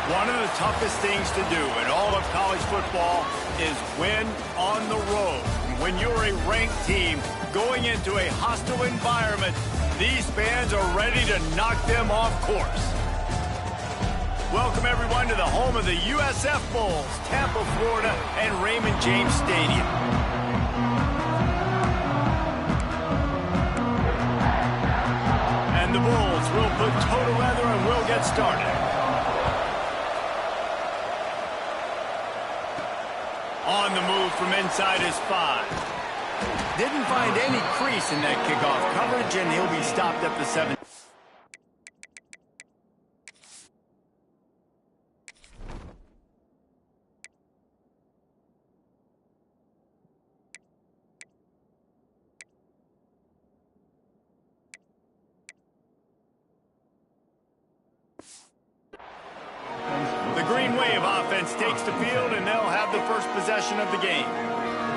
One of the toughest things to do in all of college football is win on the road. When you're a ranked team going into a hostile environment, these fans are ready to knock them off course. Welcome, everyone, to the home of the USF Bulls, Tampa, Florida, and Raymond James Stadium. And the Bulls will put total leather and will get started. On the move from inside his 5. Didn't find any crease in that kickoff coverage, and he'll be stopped at the 7. The Green Wave offense takes the field, and they'll have the first possession of the game.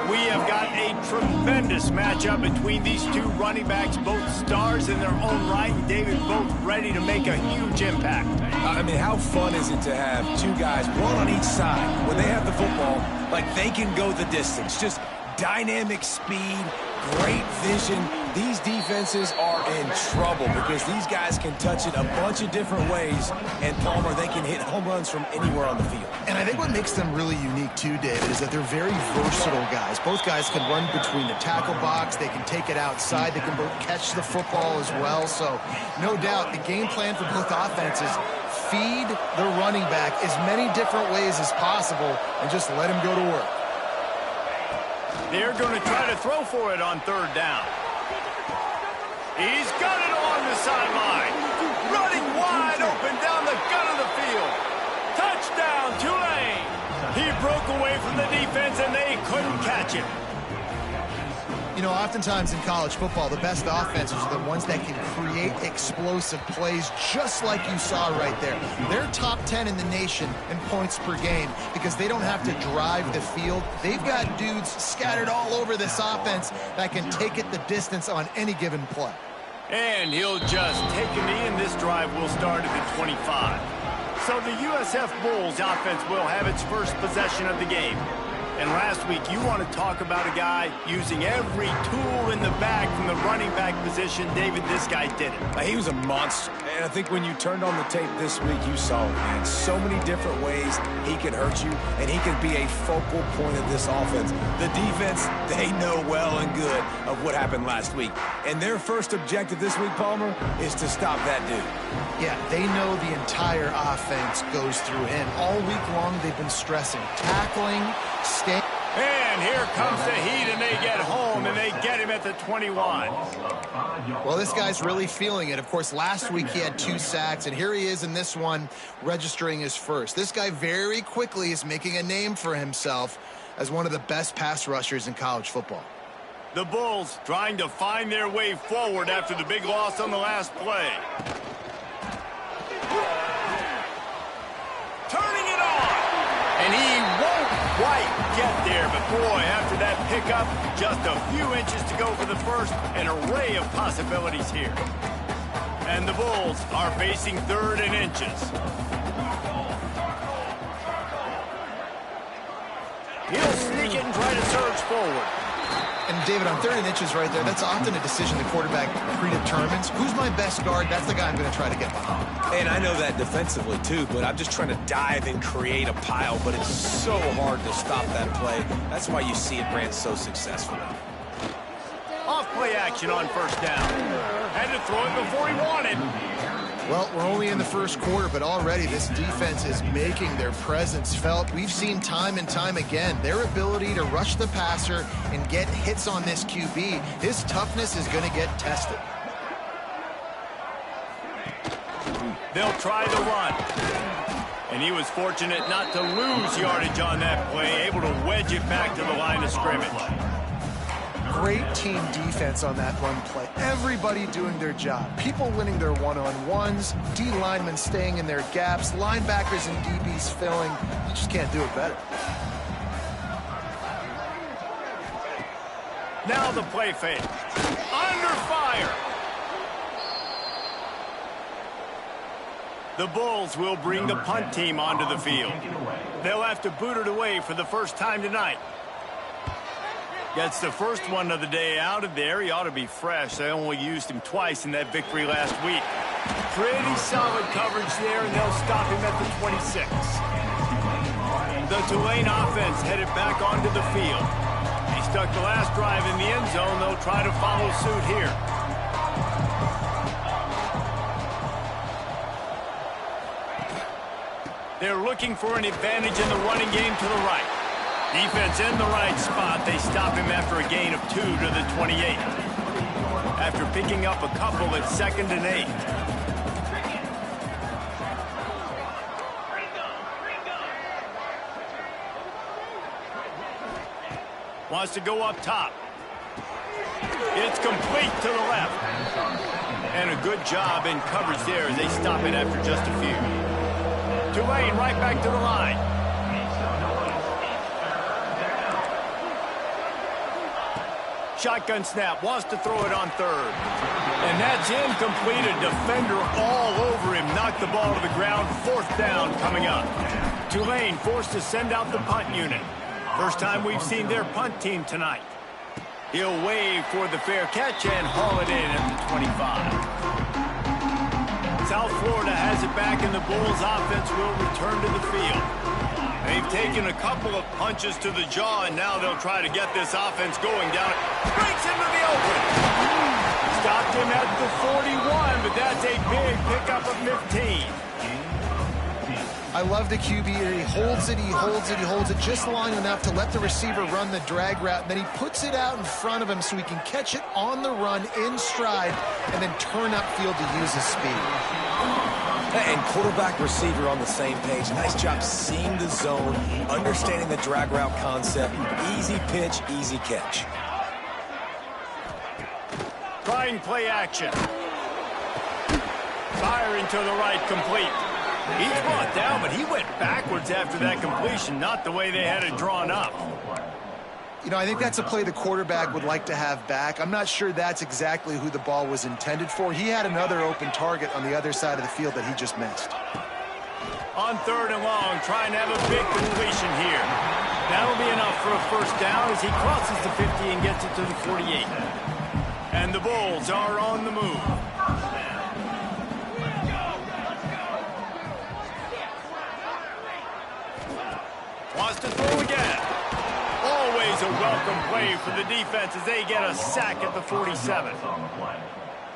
We have got a tremendous matchup between these two running backs, both stars in their own right, and David, both ready to make a huge impact. I mean, how fun is it to have two guys, one on each side, when they have the football, like they can go the distance. Just dynamic speed, great vision. These defenses are in trouble because these guys can touch it a bunch of different ways, and Palmer, they can hit home runs from anywhere on the field. And I think what makes them really unique too, David, is that they're very versatile guys. Both guys can run between the tackle box, they can take it outside, they can both catch the football as well. So no doubt the game plan for both offenses, feed the running back as many different ways as possible and just let him go to work. They're going to try to throw for it on third down. He's got it along the sideline. Running wide open down the gut of the field. Touchdown, Tulane. He broke away from the defense, and they couldn't catch him. You know, oftentimes in college football, the best offenses are the ones that can create explosive plays just like you saw right there. They're top 10 in the nation in points per game because they don't have to drive the field. They've got dudes scattered all over this offense that can take it the distance on any given play. And he'll just take a knee, and this drive will start at the 25. So the USF Bulls offense will have its first possession of the game. And last week, you want to talk about a guy using every tool in the bag from the running back position. David, this guy did it. He was a monster. And I think when you turned on the tape this week, you saw it, man. So many different ways he can hurt you, and he can be a focal point of this offense. The defense, they know well and good of what happened last week. And their first objective this week, Palmer, is to stop that dude. Yeah, they know the entire offense goes through him. All week long, they've been stressing tackling, and here comes the heat, and they get home, and they get him at the 21. Well, this guy's really feeling it. Of course, last week he had 2 sacks, and here he is in this one registering his first. This guy very quickly is making a name for himself as one of the best pass rushers in college football. The Bulls trying to find their way forward after the big loss on the last play. Turning it on, and he won't quite get there, but boy, after that pickup, just a few inches to go for the first, an array of possibilities here. And the Bulls are facing 3rd and inches. He'll sneak it and try to surge forward. And David, on 3rd and inches right there, that's often a decision the quarterback predetermines. Who's my best guard? That's the guy I'm going to try to get behind. And I know that defensively, too, but I'm just trying to dive and create a pile, but it's so hard to stop that play. That's why you see it ran so successfully. Off-play action on first down. Had to throw it before he wanted. Well, we're only in the first quarter, but already this defense is making their presence felt. We've seen time and time again their ability to rush the passer and get hits on this QB. His toughness is going to get tested. They'll try the run. And he was fortunate not to lose yardage on that play, able to wedge it back to the line of scrimmage. Great team defense on that run play. Everybody doing their job. People winning their one-on-ones, D linemen staying in their gaps, linebackers and DBs filling. You just can't do it better. Now the play fake. Under fire. The Bulls will bring the punt team onto the field. They'll have to boot it away for the first time tonight. Gets the first one of the day out of there. He ought to be fresh. They only used him twice in that victory last week. Pretty solid coverage there, and they'll stop him at the 26. The Tulane offense headed back onto the field. He stuck the last drive in the end zone. They'll try to follow suit here. They're looking for an advantage in the running game to the right. Defense in the right spot. They stop him after a gain of 2 to the 28. After picking up a couple at 2nd and 8. Wants to go up top. It's complete to the left. And a good job in coverage there as they stop it after just a few. Tulane right back to the line. Shotgun snap, wants to throw it on 3rd. And that's incomplete. A defender all over him. Knocked the ball to the ground. 4th down coming up. Tulane forced to send out the punt unit. First time we've seen their punt team tonight. He'll wave for the fair catch and haul it in at the 25. South Florida has it back, and the Bulls offense will return to the field. They've taken a couple of punches to the jaw, and now they'll try to get this offense going down. Breaks into the open. Stopped him at the 41, but that's a big pickup of 15. I love the QB here. He holds it, he holds it, he holds it just long enough to let the receiver run the drag route. And then he puts it out in front of him so he can catch it on the run in stride and then turn upfield to use his speed. And quarterback receiver on the same page. Nice job seeing the zone, understanding the drag route concept. Easy pitch, easy catch. Trying play action. Firing to the right, complete. He's brought down, but he went backwards after that completion, not the way they had it drawn up. You know, I think that's a play the quarterback would like to have back. I'm not sure that's exactly who the ball was intended for. He had another open target on the other side of the field that he just missed. On 3rd and long, trying to have a big completion here. That'll be enough for a first down as he crosses the 50 and gets it to the 48. And the Bulls are on the move. Wants to throw again. Always a welcome play for the defense as they get a sack at the 47.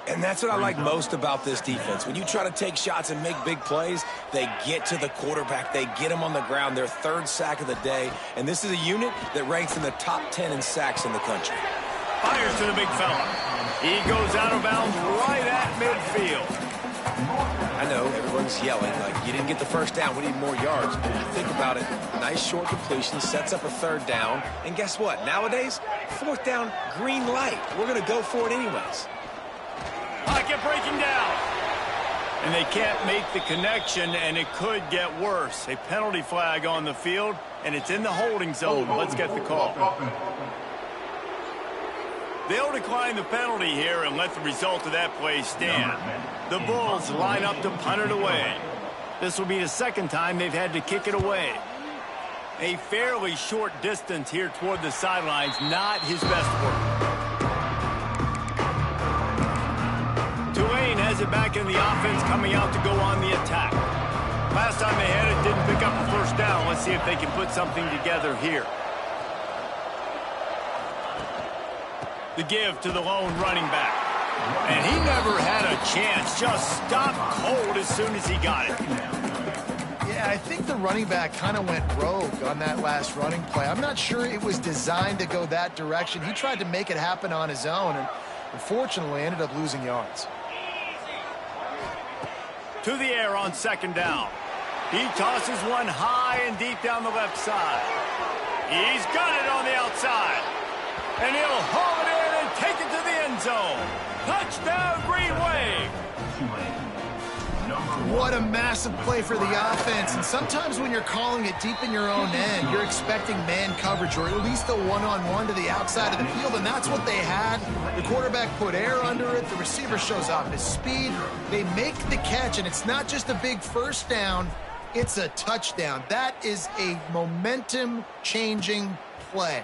And that's what I like most about this defense. When you try to take shots and make big plays, they get to the quarterback. They get him on the ground. Their 3rd sack of the day. And this is a unit that ranks in the top 10 in sacks in the country. Fires to the big fella. He goes out of bounds right at midfield. I know everyone's yelling like, you didn't get the first down, we need more yards. But when you think about it, nice short completion, sets up a 3rd down. And guess what? Nowadays, 4th down, green light. We're going to go for it anyways. Pocket breaking down. And they can't make the connection, and it could get worse. A penalty flag on the field, and it's in the holding zone. Let's get the call. They'll decline the penalty here and let the result of that play stand. The Bulls line up to punt it away. This will be the 2nd time they've had to kick it away. A fairly short distance here toward the sidelines, not his best work. Tulane has it back in the offense, coming out to go on the attack. Last time they had it, didn't pick up the first down. Let's see if they can put something together here. The give to the lone running back. And he never had a chance. Just stopped cold as soon as he got it. Yeah, I think the running back kind of went rogue on that last running play. I'm not sure it was designed to go that direction. He tried to make it happen on his own and unfortunately ended up losing yards. To the air on 2nd down. He tosses one high and deep down the left side. He's got it on the outside. And he'll haul it in and take it to the end zone. Touchdown, Green Wave. What a massive play for the offense. And sometimes when you're calling it deep in your own end, you're expecting man coverage or at least a one-on-one to the outside of the field, and that's what they had. The quarterback put air under it. The receiver shows off his speed. They make the catch, and it's not just a big first down. It's a touchdown. That is a momentum-changing play.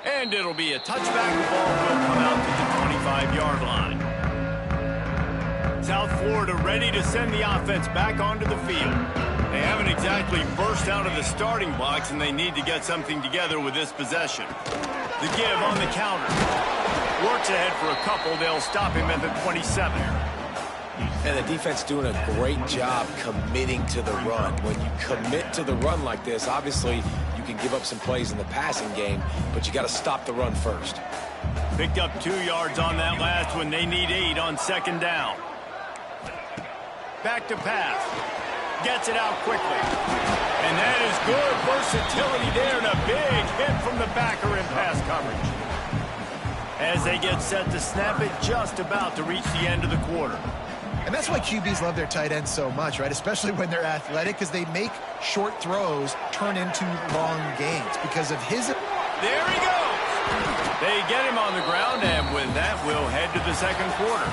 And it'll be a touchback. The ball will come out to the 25-yard line. South Florida ready to send the offense back onto the field. They haven't exactly burst out of the starting blocks, and they need to get something together with this possession. The give on the counter. Works ahead for a couple. They'll stop him at the 27. And the defense doing a great job committing to the run. When you commit to the run like this, obviously you can give up some plays in the passing game, but you got to stop the run first. Picked up 2 yards on that last one. They need 8 on second down. Back to pass. Gets it out quickly. And that is good versatility there, and a big hit from the backer in pass coverage. As they get set to snap it, just about to reach the end of the quarter. And that's why QBs love their tight ends so much, right? Especially when they're athletic, because they make short throws turn into long gains because of his... There he goes! They get him on the ground, and with that, we'll head to the second quarter.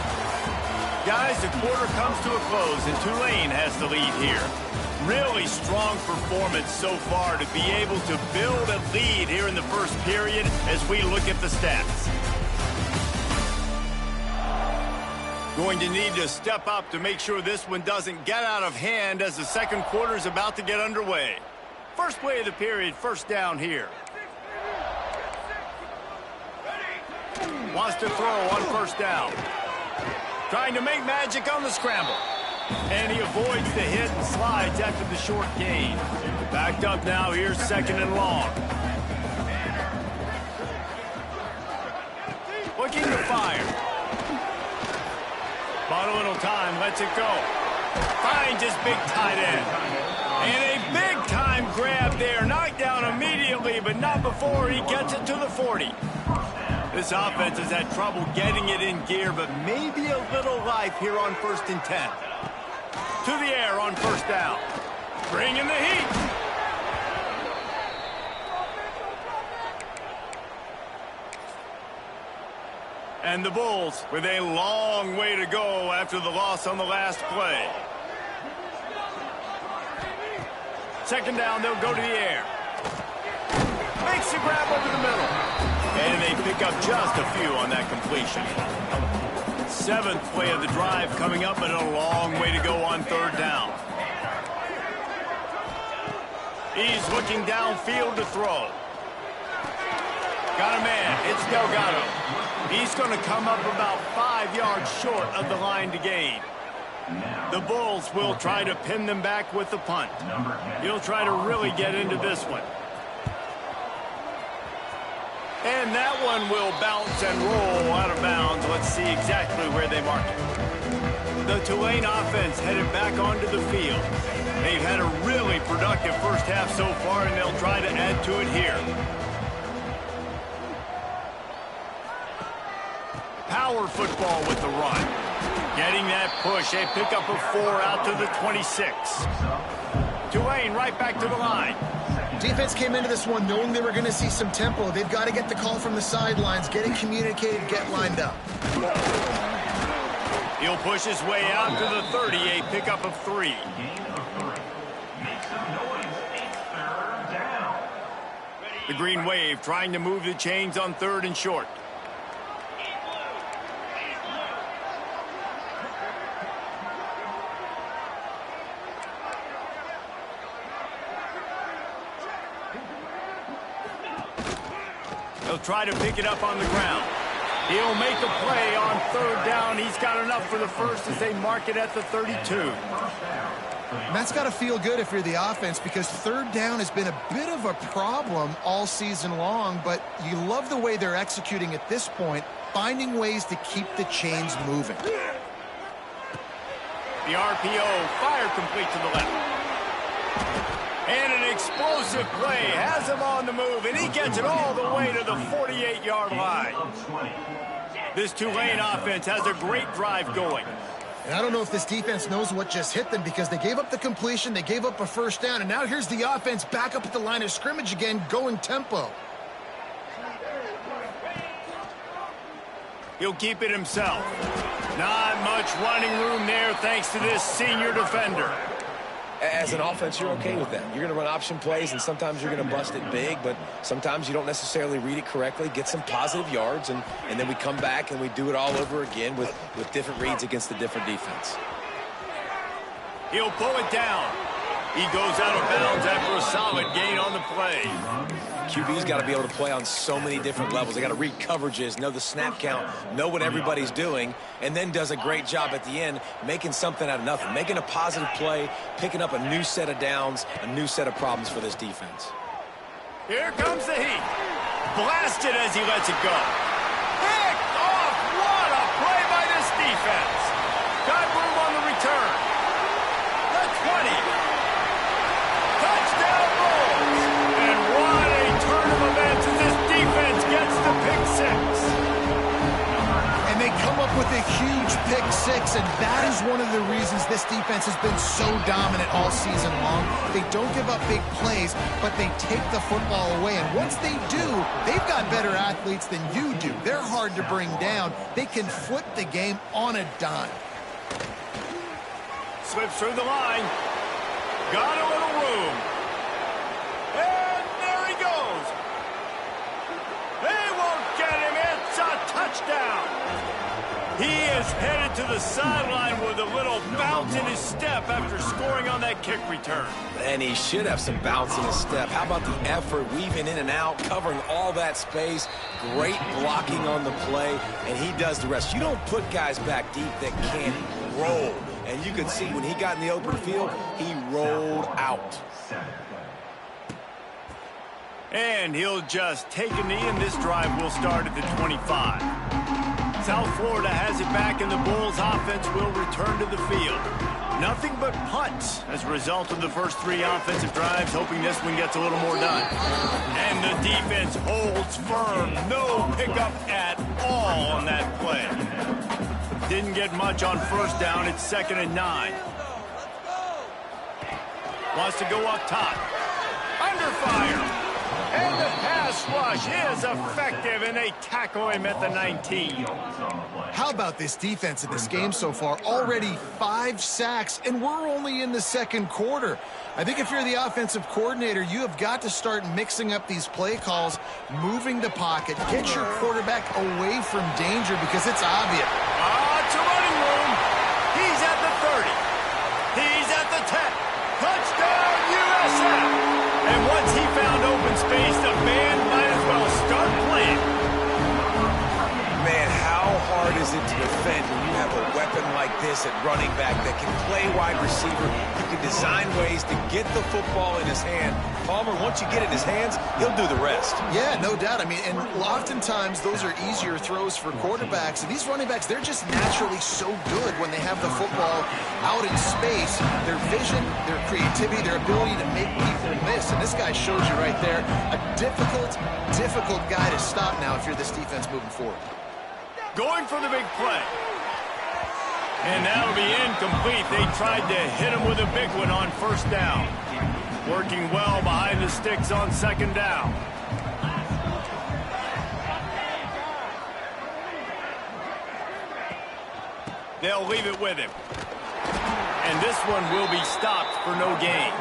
Guys, the quarter comes to a close, and Tulane has the lead here. Really strong performance so far to be able to build a lead here in the first period as we look at the stats. Going to need to step up to make sure this one doesn't get out of hand as the second quarter is about to get underway. First play of the period, first down here. Wants to throw on first down. Trying to make magic on the scramble. And he avoids the hit and slides after the short gain. Backed up now, here's second and long. Looking to fire. Bought a little time, lets it go. Finds his big tight end. And a big-time grab there. Knocked down immediately, but not before he gets it to the 40. This offense has had trouble getting it in gear, but maybe a little life here on 1st and 10. To the air on first down. Bringing the heat. And the Bulls with a long way to go after the loss on the last play. Second down, they'll go to the air. Makes the grab over the middle. And they pick up just a few on that completion. 7th play of the drive coming up, and a long way to go on third down. He's looking downfield to throw. Got a man. It's Delgado. He's going to come up about 5 yards short of the line to gain. The Bulls will try to pin them back with the punt. He'll try to really get into this one. And that one will bounce and roll out of bounds. Let's see exactly where they mark it. The Tulane offense headed back onto the field. They've had a really productive first half so far, and they'll try to add to it here. Power football with the run. Getting that push, a pickup of 4 out to the 26. Tulane right back to the line. Defense came into this one knowing they were going to see some tempo. They've got to get the call from the sidelines, get it communicated, get lined up. He'll push his way out to the 30, a pickup of 3. The Green Wave trying to move the chains on 3rd and short. He'll try to pick it up on the ground. He'll make a play on 3rd down. He's got enough for the first as they mark it at the 32. And that's got to feel good if you're the offense, because 3rd down has been a bit of a problem all season long, but you love the way they're executing at this point, finding ways to keep the chains moving. The RPO, fire complete to the left. And an explosive play has him on the move, and he gets it all the way to the 48-yard line. This Tulane offense has a great drive going. And I don't know if this defense knows what just hit them because they gave up the completion, they gave up a first down, and now here's the offense back up at the line of scrimmage again, going tempo. He'll keep it himself. Not much running room there thanks to this senior defender. As an offense, you're okay with that. You're going to run option plays, and sometimes you're going to bust it big, but sometimes you don't necessarily read it correctly, get some positive yards, and then we come back and we do it all over again with different reads against the different defense. He'll pull it down. He goes out of bounds after a solid gain on the play. QB's got to be able to play on so many different levels. They got to read coverages, know the snap count, know what everybody's doing, and then does a great job at the end making something out of nothing, making a positive play, picking up a new set of downs, a new set of problems for this defense. Here comes the heat. Blasted as he lets it go. Picked off. What a play by this defense. Got room on the return. The 20. Touchdown Bulls. And what a turn of events as this defense gets the pick six. And they come up with a huge pick six, and that is one of the reasons this defense has been so dominant all season long. They don't give up big plays, but they take the football away. And once they do, they've got better athletes than you do. They're hard to bring down. They can flip the game on a dime. Slips through the line. Got a little room. And there he goes. They won't get him. It's a touchdown. He is headed to the sideline with a little bounce in his step after scoring on that kick return. And he should have some bounce in his step. How about the effort, weaving in and out, covering all that space, great blocking on the play, and he does the rest. You don't put guys back deep that can't roll. And you could see when he got in the open field, he rolled out. And he'll just take a knee, and this drive will start at the 25. South Florida has it back, and the Bulls offense will return to the field. Nothing but punts as a result of the first three offensive drives, hoping this one gets a little more done. And the defense holds firm. No pickup at all on that play. Didn't get much on first down. It's 2nd and 9. Wants to go up top. Under fire. And the pass rush is effective, and they tackle him at the 19. How about this defense in this game so far? Already 5 sacks, and we're only in the second quarter. I think if you're the offensive coordinator, you have got to start mixing up these play calls, moving the pocket, get your quarterback away from danger because it's obvious. It's a running room. He's at the 30. He's at the 10. Touchdown, USF. And once he found open space, the band might as well start playing. Man, how hard is it to defend when you have a weapon like this at running back that can play wide receiver? You can design ways to get the football in his hand. Palmer, once you get it in his hands, he'll do the rest. Yeah, no doubt. I mean, and oftentimes those are easier throws for quarterbacks. And these running backs, they're just naturally so good when they have the football out in space. Their vision, their creativity, their ability to make people miss. And this guy shows you right there, a difficult guy to stop now if you're this defense moving forward. Going for the big play. And that'll be incomplete. They tried to hit him with a big one on first down. Working well behind the sticks on 2nd down. They'll leave it with him. And this one will be stopped for no gain.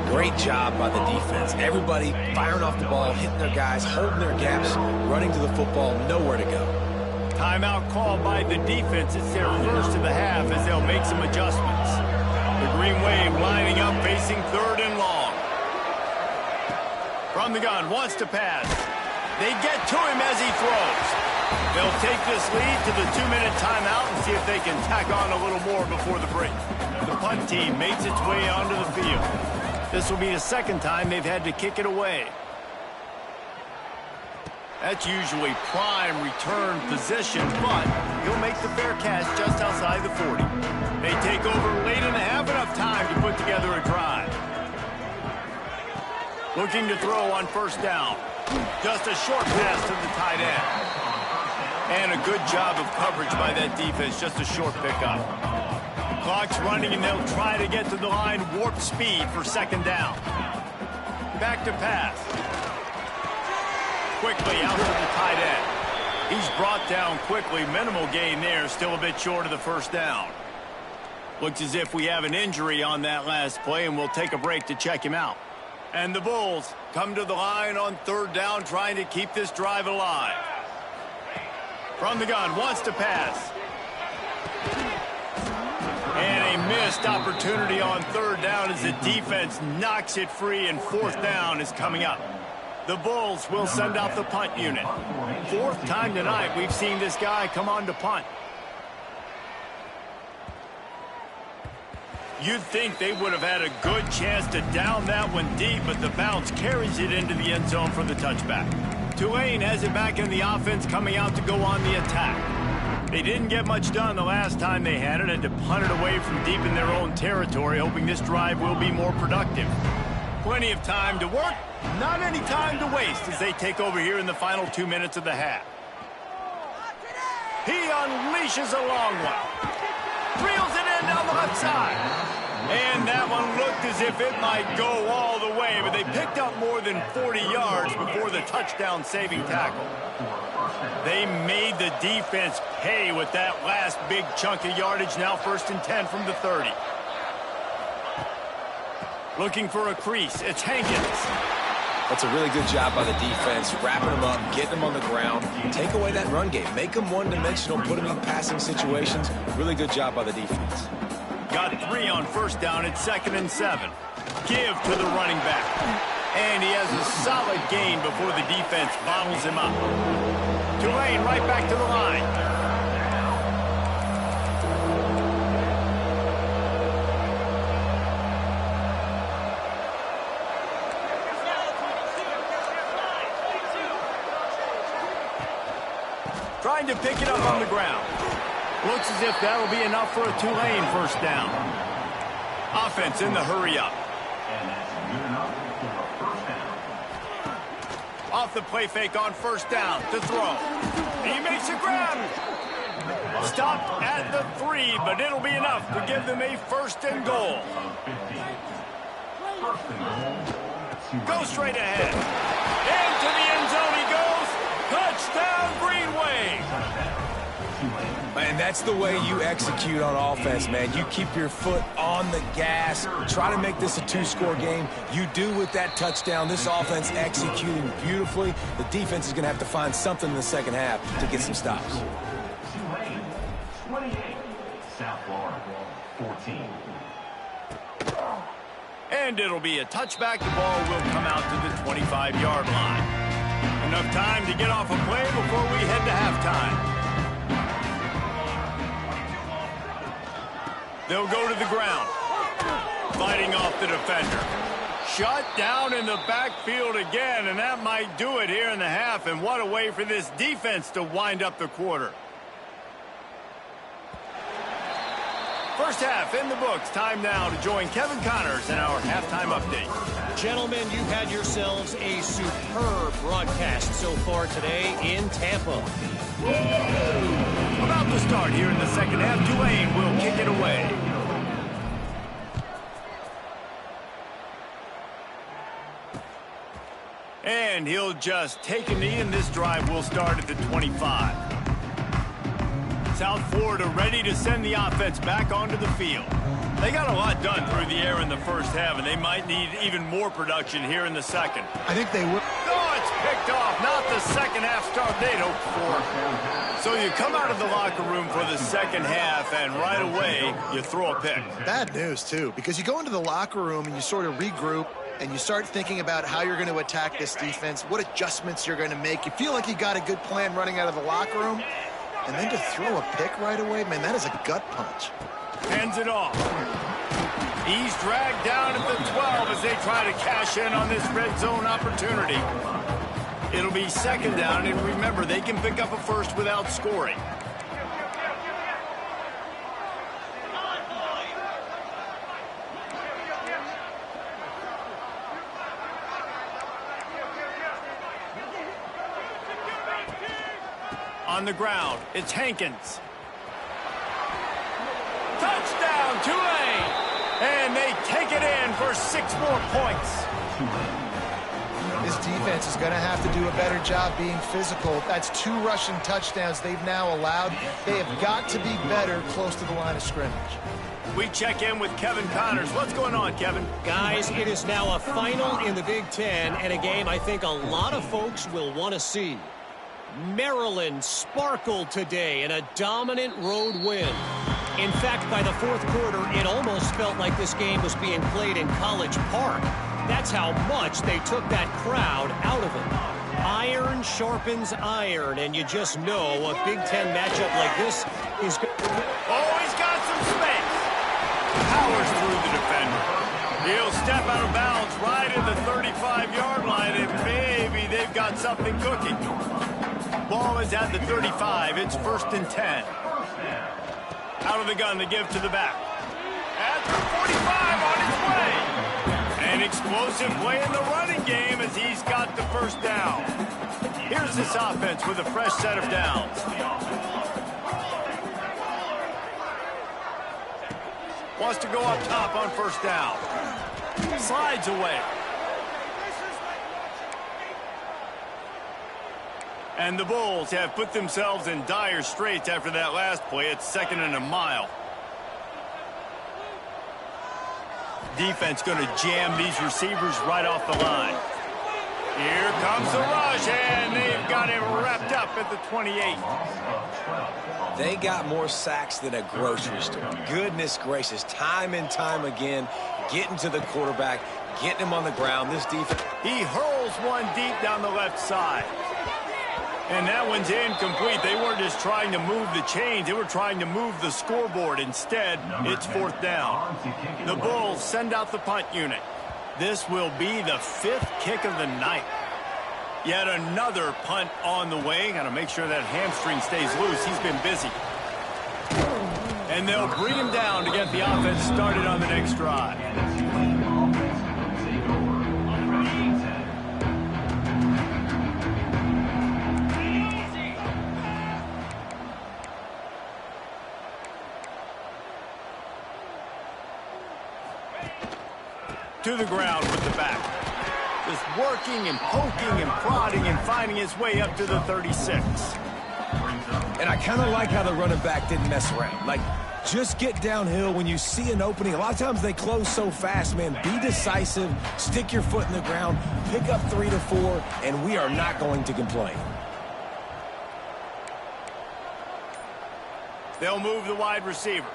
Great job by the defense. Everybody firing off the ball, hitting their guys, holding their gaps, running to the football, nowhere to go. Timeout called by the defense. It's their first of the half as they'll make some adjustments. The Green Wave lining up, facing 3rd and long. From the gun, wants to pass. They get to him as he throws. They'll take this lead to the 2-minute timeout and see if they can tack on a little more before the break. The punt team makes its way onto the field. This will be the 2nd time they've had to kick it away. That's usually prime return position, but he'll make the fair catch just outside the 40. They take over late in the half, enough time to put together a drive. Looking to throw on first down. Just a short pass to the tight end. And a good job of coverage by that defense, just a short pickup. The clock's running, and they'll try to get to the line, warp speed for second down. Back to pass. Quickly out to the tight end. He's brought down quickly. Minimal gain there, still a bit short of the first down. Looks as if we have an injury on that last play, and we'll take a break to check him out. And the Bulls come to the line on third down, trying to keep this drive alive. From the gun, wants to pass. And a missed opportunity on third down as the defense knocks it free, and fourth down is coming up. The Bulls will send out the punt unit. Fourth time tonight we've seen this guy come on to punt. You'd think they would have had a good chance to down that one deep, but the bounce carries it into the end zone for the touchback. Tulane has it back in the offense, coming out to go on the attack. They didn't get much done the last time they had it, and to punt it away from deep in their own territory, hoping this drive will be more productive. Plenty of time to work, not any time to waste as they take over here in the final 2 minutes of the half. He unleashes a long one. Reels it in down the left side. And that one looked as if it might go all the way, but they picked up more than 40 yards before the touchdown-saving tackle. They made the defense pay with that last big chunk of yardage. Now 1st and 10 from the 30. Looking for a crease. It's Hankins. That's a really good job by the defense, wrapping them up, getting them on the ground. Take away that run game. Make them one-dimensional, put them in passing situations. Really good job by the defense. Got 3 on first down. It's 2nd and 7. Give to the running back. And he has a solid gain before the defense bottles him up. Tulane right back to the line. Trying to pick it up on the ground. Looks as if that'll be enough for a Tulane first down. Offense in the hurry-up. Off the play fake on first down to throw. He makes a grab. Stopped at the 3, but it'll be enough to give them a 1st and goal. Go straight ahead. Into the end zone he goes. Touchdown, Green Wave. And that's the way you execute on offense, man. You keep your foot on the gas. Try to make this a 2-score game. You do with that touchdown. This offense executing beautifully. The defense is going to have to find something in the second half to get some stops. Tulane, 28. South Florida, 14. And it'll be a touchback. The ball will come out to the 25-yard line. Enough time to get off a play before we head to halftime. They'll go to the ground. Fighting off the defender. Shut down in the backfield again, and that might do it here in the half. And what a way for this defense to wind up the quarter. First half in the books. Time now to join Kevin Connors in our halftime update. Gentlemen, you've had yourselves a superb broadcast so far today in Tampa. About to start here in the second half. Tulane will kick it away. And he'll just take a knee, and this drive will start at the 25. South Florida ready to send the offense back onto the field. They got a lot done through the air in the first half, and they might need even more production here in the second. I think they will. Oh, it's picked off. Not the second half start they'd hoped for. So you come out of the locker room for the second half, and right away, you throw a pick. Bad news, too, because you go into the locker room and you sort of regroup, and you start thinking about how you're going to attack this defense, what adjustments you're going to make. You feel like you got a good plan running out of the locker room, and then to throw a pick right away, man, that is a gut punch. Hands it off. He's dragged down at the 12 as they try to cash in on this red zone opportunity. It'll be second down, and remember, they can pick up a first without scoring. On the ground, it's Hankins. Touchdown, Tulane! And they take it in for 6 more points. This defense is going to have to do a better job being physical. That's 2 rushing touchdowns they've now allowed. They have got to be better close to the line of scrimmage. We check in with Kevin Connors. What's going on, Kevin? Guys, it is now a final in the Big Ten, and a game I think a lot of folks will want to see. Maryland sparkled today in a dominant road win. In fact, by the 4th quarter, it almost felt like this game was being played in College Park. That's how much they took that crowd out of it. Iron sharpens iron, and you just know a Big Ten matchup like this is good. Oh, he's got some space. Powers through the defender. He'll step out of bounds right at the 35-yard line, and maybe they've got something cooking. Ball is at the 35. It's 1st and 10. Out of the gun, they give to the back. At the 45 on his way. An explosive play in the running game as he's got the 1st down. Here's this offense with a fresh set of downs. Wants to go up top on 1st down. Slides away. And the Bulls have put themselves in dire straits after that last play. It's 2nd and a mile. Defense going to jam these receivers right off the line. Here comes the rush, and they've got it wrapped up at the 28. They got more sacks than a grocery store. Goodness gracious, time and time again, getting to the quarterback, getting him on the ground. This defense. He hurls one deep down the left side. And that one's incomplete. They weren't just trying to move the chains. They were trying to move the scoreboard. Instead, it's 4th down. The Bulls send out the punt unit. This will be the 5th kick of the night. Yet another punt on the way. Got to make sure that hamstring stays loose. He's been busy. And they'll bring him down to get the offense started on the next drive. To the ground with the back. Just working and poking and prodding and finding his way up to the 36. And I kind of like how the running back didn't mess around. Like, just get downhill when you see an opening. A lot of times they close so fast, man. Be decisive, stick your foot in the ground, pick up 3 to 4, and we are not going to complain. They'll move the wide receiver.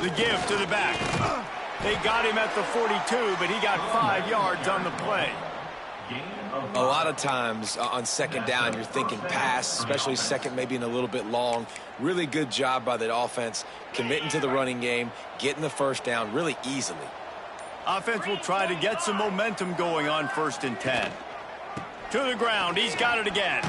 The give to the back. They got him at the 42, but he got 5 yards on the play. A lot of times on 2nd down, you're thinking pass, especially 2nd, maybe in a little bit long. Really good job by the offense, committing to the running game, getting the 1st down really easily. Offense will try to get some momentum going on 1st and 10. To the ground, he's got it again.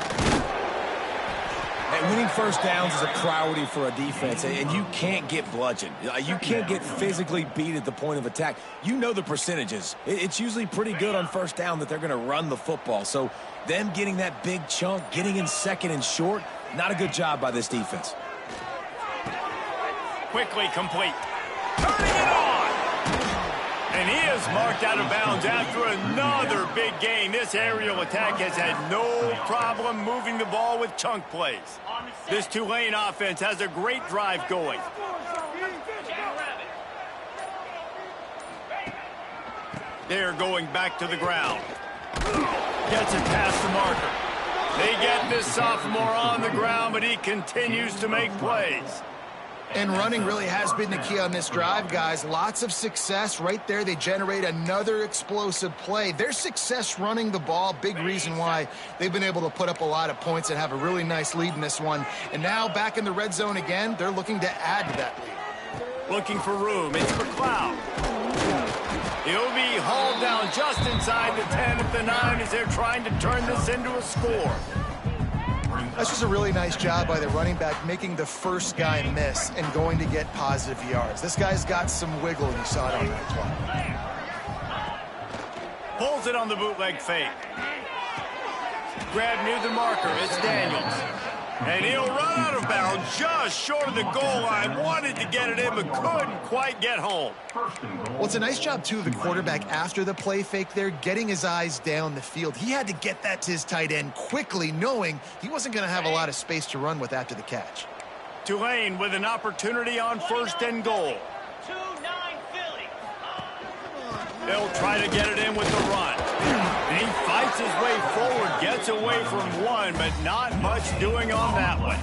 And winning 1st downs is a priority for a defense, and you can't get bludgeoned. You can't get physically beat at the point of attack. You know the percentages. It's usually pretty good on 1st down that they're going to run the football. So them getting that big chunk, getting in 2nd and short, not a good job by this defense. Quickly complete. Turning it on! And he is marked out of bounds after another big gain. This aerial attack has had no problem moving the ball with chunk plays. This Tulane offense has a great drive going. They're going back to the ground. Gets it past the marker. They get this sophomore on the ground, but he continues to make plays. And running really has been the key on this drive, guys. Lots of success right there. They generate another explosive play. Their success running the ball, big reason why they've been able to put up a lot of points and have a really nice lead in this one. And now back in the red zone again, they're looking to add to that lead. Looking for room. It's McLeod. He'll be hauled down just inside the 10 at the 9 as they're trying to turn this into a score. That's just a really nice job by the running back making the first guy miss and going to get positive yards. This guy's got some wiggle, and you saw it on that play. Pulls it on the bootleg fake. Grab near the marker. It's Daniels. And he'll run out of bounds just short of the goal line. Wanted to get it in, but couldn't quite get home. Well, it's a nice job, too, of the quarterback after the play fake there, getting his eyes down the field. He had to get that to his tight end quickly, knowing he wasn't going to have a lot of space to run with after the catch. Tulane with an opportunity on 1st and goal. They'll try to get it in with the run. And he fights his way forward, gets away from one, but not much doing on that one.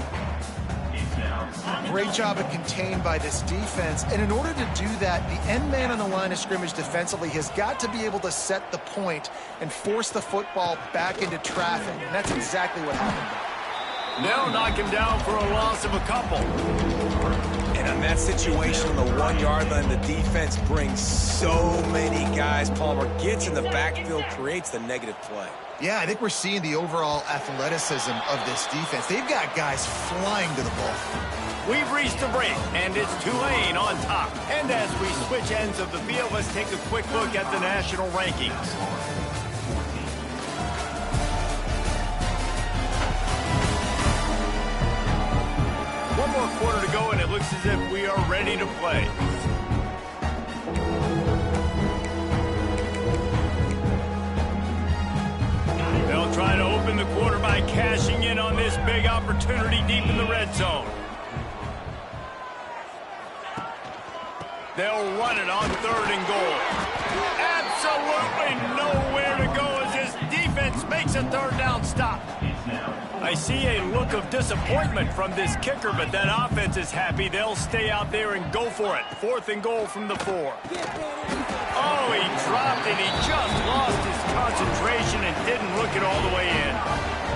Great job of contained by this defense. And in order to do that, the end man on the line of scrimmage defensively has got to be able to set the point and force the football back into traffic. And that's exactly what happened. They'll knock him down for a loss of a couple. And on that situation on the 1-yard line, the defense brings so many guys. Palmer gets in the backfield, creates the negative play. Yeah, I think we're seeing the overall athleticism of this defense. They've got guys flying to the ball. We've reached a break, and it's Tulane on top. And as we switch ends of the field, let's take a quick look at the national rankings. One more quarter to go, and it looks as if we are ready to play. They'll try to open the quarter by cashing in on this big opportunity deep in the red zone. They'll run it on 3rd and goal. Absolutely nowhere to go as this defense makes a 3rd down stop. I see a look of disappointment from this kicker, but that offense is happy. They'll stay out there and go for it. 4th and goal from the 4. Oh, he dropped it. He just lost his concentration and didn't look it all the way in.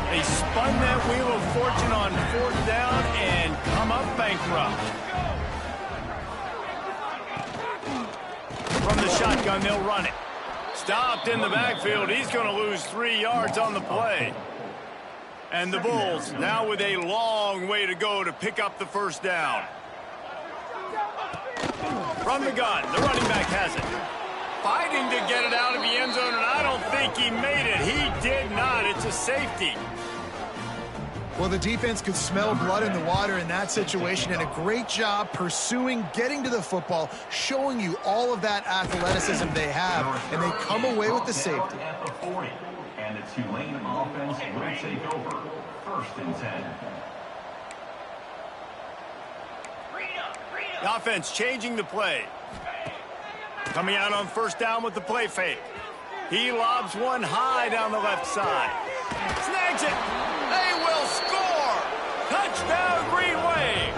They spun that wheel of fortune on 4th down and come up bankrupt. From the shotgun, they'll run it. Stopped in the backfield. He's going to lose 3 yards on the play. And the Bulls now with a long way to go to pick up the 1st down. From the gun, the running back has it. Fighting to get it out of the end zone, and I don't think he made it. He did not. It's a safety. Well, the defense could smell blood in the water in that situation, and a great job pursuing, getting to the football, showing you all of that athleticism they have, and they come away with the safety. And the Tulane offense will take over. 1st and 10. The offense changing the play. Coming out on 1st down with the play fake. He lobs one high down the left side. Snags it. They will score. Touchdown, Green Wave.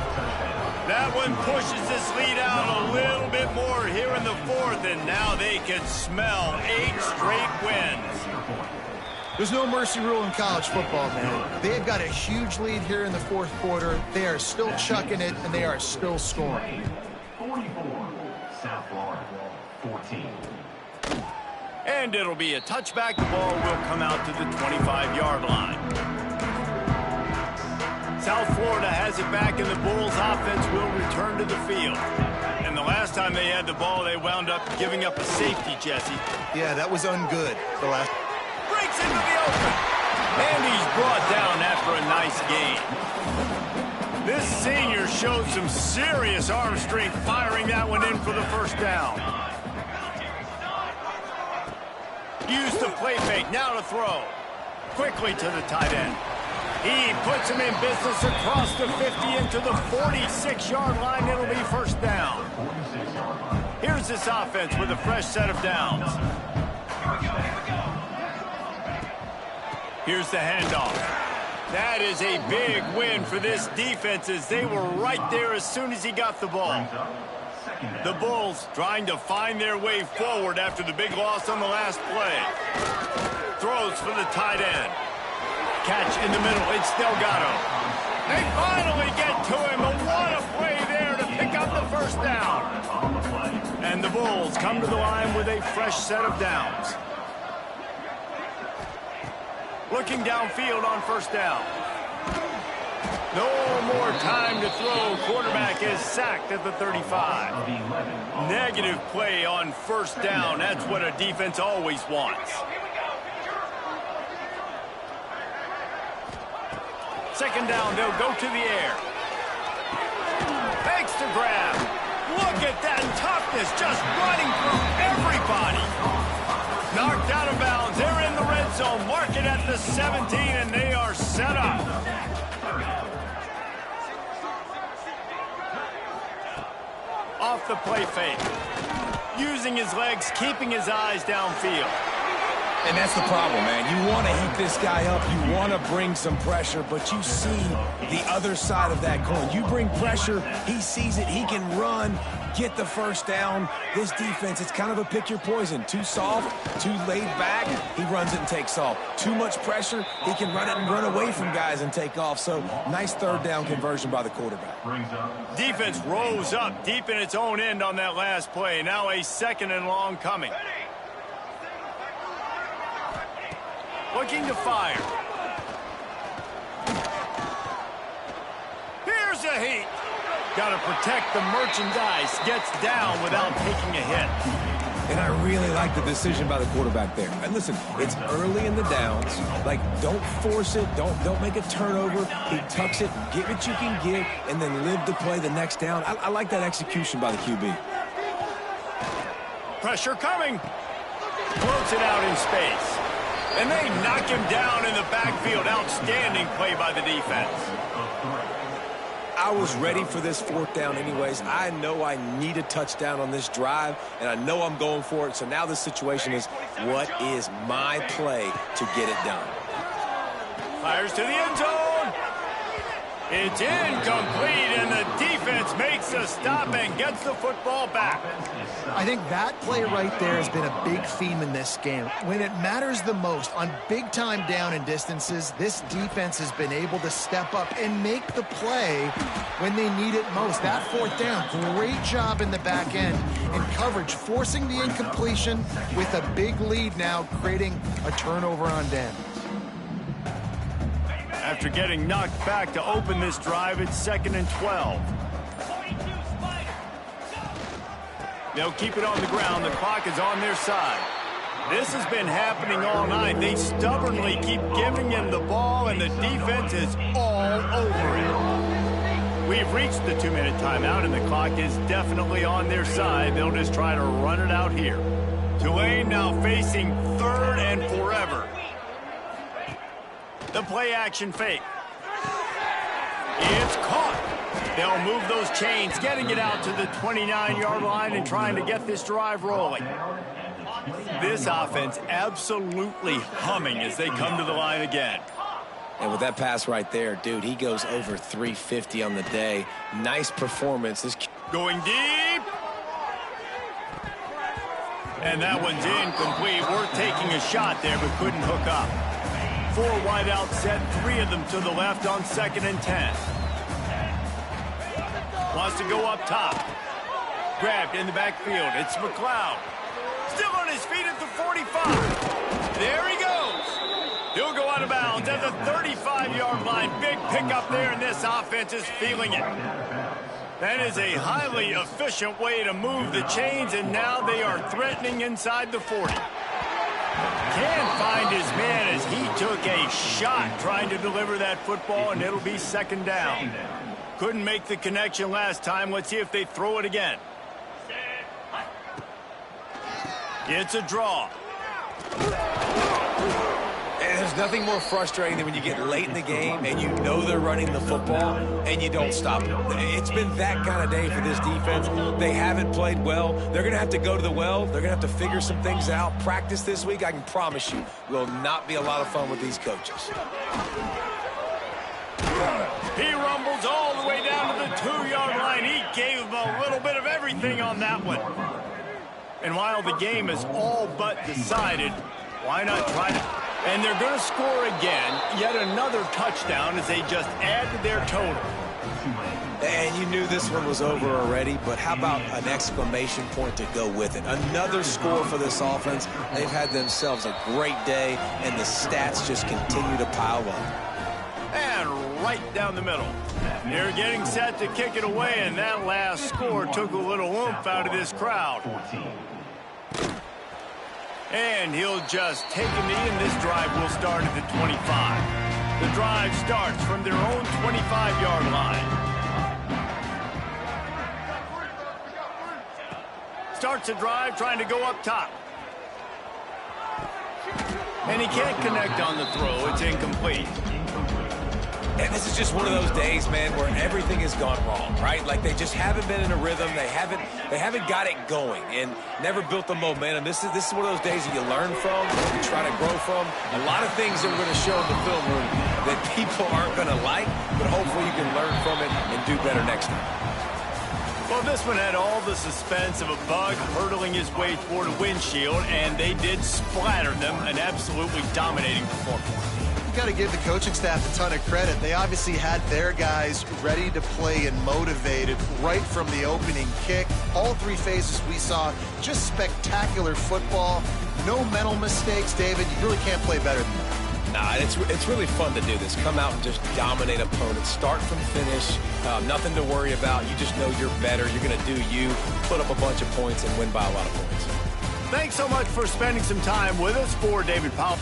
That one pushes this lead out a little bit more here in the 4th, and now they can smell 8 straight wins. There's no mercy rule in college football, man. They've got a huge lead here in the 4th quarter. They are still chucking it, and they are still scoring. 44, South Florida, 14. And it'll be a touchback. The ball will come out to the 25-yard line. South Florida has it back, and the Bulls offense will return to the field. And the last time they had the ball, they wound up giving up a safety, Jesse. Yeah, that was ungood. The last Breaks into the open. And he's brought down after a nice gain. This senior showed some serious arm strength firing that one in for the 1st down. Use the play fake, now to throw. Quickly to the tight end. He puts him in business across the 50 into the 46-yard line. It'll be 1st down. Here's this offense with a fresh set of downs. Here's the handoff. That is a big win for this defense as they were right there as soon as he got the ball. The Bulls trying to find their way forward after the big loss on the last play. Throws for the tight end. Catch in the middle. It's Delgado. They finally get to him. But what a play there to pick up the 1st down. And the Bulls come to the line with a fresh set of downs. Looking downfield on 1st down. No more time to throw. Quarterback is sacked at the 35. Negative play on 1st down. That's what a defense always wants. Second down, they'll go to the air. Fakes to grab. Look at that toughness, just running through everybody. Knocked out of bounds. They're in the red zone. Mark it at the 17, and they are set up. Off the play fake. Using his legs, keeping his eyes downfield. And that's the problem, man. You want to heat this guy up. You want to bring some pressure, but you see the other side of that coin. You bring pressure, he sees it, he can run, get the first down. This defense, it's kind of a pick your poison. Too soft, too laid back, he runs it and takes off. Too much pressure, he can run it and run away from guys and take off. So, nice third down conversion by the quarterback. Defense rose up deep in its own end on that last play. Now a second and long coming. Looking to fire. Here's a heat. Got to protect the merchandise. Gets down without taking a hit. And I really like the decision by the quarterback there. And listen, it's early in the downs. Like, don't force it. Don't make a turnover. He tucks it, get what you can get, and then live to play the next down. I like that execution by the QB. Pressure coming. Floats it out in space. And they knock him down in the backfield. Outstanding play by the defense. I was ready for this fourth down anyways. I know I need a touchdown on this drive, and I know I'm going for it. So now the situation is, what is my play to get it done? Fires to the end zone. It's incomplete, and the defense makes a stop and gets the football back. I think that play right there has been a big theme in this game. When it matters the most, on big-time down and distances, this defense has been able to step up and make the play when they need it most. That fourth down, great job in the back end in coverage, forcing the incompletion with a big lead now, creating a turnover on downs. After getting knocked back to open this drive, it's 2nd and 12. They'll keep it on the ground. The clock is on their side. This has been happening all night. They stubbornly keep giving him the ball, and the defense is all over it. We've reached the 2-minute timeout, and the clock is definitely on their side. They'll just try to run it out here. Tulane now facing 3rd and forever. The play action fake. It's caught. They'll move those chains, getting it out to the 29-yard line and trying to get this drive rolling. This offense absolutely humming as they come to the line again. And with that pass right there, dude, he goes over 350 on the day. Nice performance. Going deep. And that one's incomplete. Worth taking a shot there, but couldn't hook up. 4 wide out set, 3 of them to the left on 2nd and 10. Wants to go up top. Grabbed in the backfield. It's McLeod. Still on his feet at the 45. There he goes. He'll go out of bounds at the 35-yard line. Big pickup there, and this offense is feeling it. That is a highly efficient way to move the chains, and now they are threatening inside the 40. Can't find his man as he took a shot trying to deliver that football, and it'll be 2nd down. Couldn't make the connection last time. Let's see if they throw it again. It's a draw. And there's nothing more frustrating than when you get late in the game and you know they're running the football and you don't stop them. It's been that kind of day for this defense. They haven't played well. They're going to have to go to the well. They're going to have to figure some things out. Practice this week, I can promise you, will not be a lot of fun with these coaches. He rumbles all the way down to the 2-yard line. He gave him a little bit of everything on that one. And while the game is all but decided, why not try to... And they're going to score again. Yet another touchdown as they just add to their total. And you knew this one was over already, but how about an exclamation point to go with it? Another score for this offense. They've had themselves a great day, and the stats just continue to pile up. And right down the middle. They're getting set to kick it away, and that last score took a little oomph out of this crowd. And he'll just take a knee, and this drive will start at the 25. The The drive starts from their own 25-yard line. Starts a drive trying to go up top. And he can't connect on the throw. It's incomplete. And this is just one of those days, man, where everything has gone wrong, right? Like they just haven't been in a rhythm. They haven't got it going and never built the momentum. This is one of those days that you learn from, you try to grow from. A lot of things that we're going to show in the film room that people aren't going to like, but hopefully you can learn from it and do better next time. Well, this one had all the suspense of a bug hurtling his way toward a windshield, and they did splatter them, an absolutely dominating performance. Got to give the coaching staff a ton of credit. They obviously had their guys ready to play and motivated right from the opening kick. All three phases we saw, just spectacular football. No mental mistakes, David. You really can't play better than that. Nah, it's really fun to do this. Come out and just dominate opponents. Start from finish. Nothing to worry about. You just know you're better. You're going to do you, put up a bunch of points, and win by a lot of points. Thanks so much for spending some time with us. For David Powell.